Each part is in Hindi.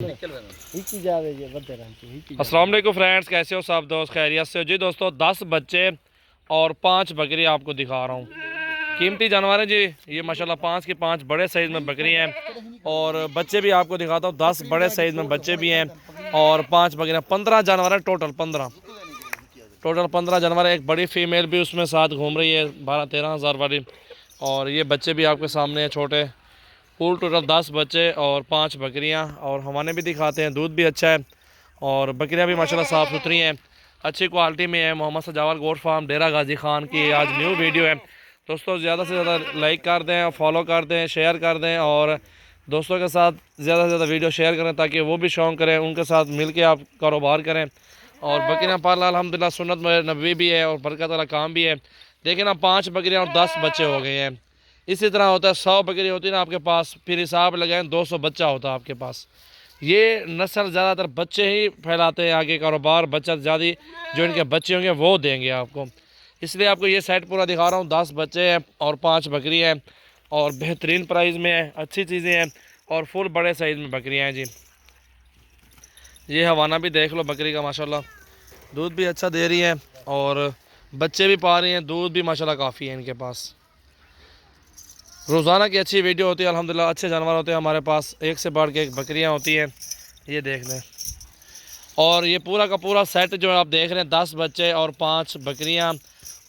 अस्सलाम वालेकुम फ्रेंड्स, कैसे हो सब दोस्त? खैरियत से हो जी? दोस्तों 10 बच्चे और 5 बकरी आपको दिखा रहा हूँ। कीमती जानवर है जी ये माशाल्लाह। 5 की 5 बड़े साइज़ में बकरी हैं और बच्चे भी आपको दिखाता हूँ। 10 बड़े साइज़ में बच्चे भी हैं और 5 बकरियाँ। 15 जानवर है टोटल। 15 जानवर है। एक बड़ी फीमेल भी उसमें साथ घूम रही है 12-13 हज़ार वाली। और ये बच्चे भी आपके सामने हैं छोटे। कुल टोटल 10 बच्चे और 5 बकरियां। और हवाने भी दिखाते हैं, दूध भी अच्छा है और बकरियां भी माशाल्लाह साफ़ सुथरी हैं, अच्छी क्वालिटी में है। मोहम्मद सजावल गोट फार्म डेरा गाजी खान की आज न्यू वीडियो है। दोस्तों ज़्यादा से ज़्यादा लाइक कर दें, फॉलो कर दें, शेयर कर दें और दोस्तों के साथ ज़्यादा से ज़्यादा वीडियो शेयर करें ताकि वो भी शौक करें, उनके साथ मिल के आप कारोबार करें। और बकरियाँ पालना अल्हम्दुलिल्लाह सुन्नत नबवी भी है और बरकत वाला काम भी है। देखिए ना, 5 बकरियाँ और 10 बच्चे हो गए हैं। इसी तरह होता है, 100 बकरी होती है ना आपके पास, फिर हिसाब लगाएं 200 बच्चा होता है आपके पास। ये नस्ल ज़्यादातर बच्चे ही फैलाते हैं, आगे कारोबार बच्चा ज़्यादा जो इनके बच्चे होंगे वो देंगे आपको। इसलिए आपको ये सेट पूरा दिखा रहा हूँ। 10 बच्चे हैं और 5 बकरी हैं और बेहतरीन प्राइस में है, अच्छी चीज़ें हैं और फुल बड़े साइज़ में बकरियाँ हैं जी। ये हवाना भी देख लो बकरी का, माशाल्लाह दूध भी अच्छा दे रही है और बच्चे भी पा रही हैं, दूध भी माशाल्लाह काफ़ी है इनके पास। रोज़ाना की अच्छी वीडियो होती है अल्हम्दुलिल्लाह। अच्छे जानवर होते हैं हमारे पास, एक से बढ़ के एक बकरियां होती हैं, ये देख लें। और ये पूरा का पूरा सेट जो आप देख रहे हैं, 10 बच्चे और 5 बकरियां,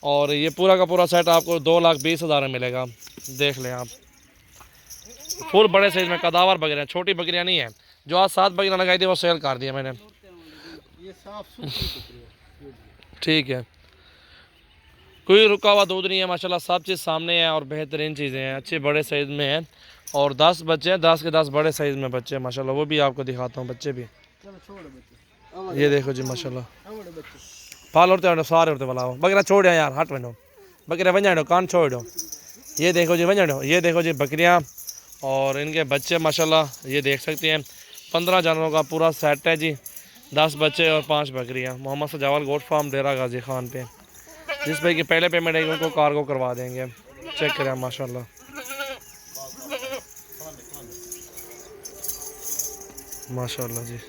और ये पूरा का पूरा सेट आपको 2,20,000 में मिलेगा। देख लें आप, फुल बड़े साइज़ में कदावर बकरियाँ, छोटी बकरियाँ नहीं है। जो आज 7 बकरियाँ लगाई थी वो सेल कर दिया मैंने। ठीक है, कोई रुका हुआ दूध नहीं है माशाल्लाह, सब चीज़ सामने है और बेहतरीन चीज़ें हैं, अच्छे बड़े साइज़ में हैं। और 10 बच्चे हैं, 10 के 10 बड़े साइज़ में बच्चे हैं माशाल्लाह। वो भी आपको दिखाता हूँ, बच्चे भी ये देखो जी माशाल्लाह। पाल उड़ते सारे उड़ते वाला बकरा छोड़ यार, हट वनो बकरा वंजाड़ो, कान छोड़ो। ये देखो जी वंजाड़ो, ये देखो जी बकरियाँ और इनके बच्चे माशाल्लाह, ये देख सकते हैं। 15 जानवरों का पूरा सेट है जी। 10 बच्चे और 5 बकरियाँ। मोहम्मद सजावल गोट फार्म डेरा गाजी खान पे, जिस पे कि पहले पेमेंट है उनको कार्गो करवा देंगे। चेक करें माशाल्लाह, माशाल्लाह जी।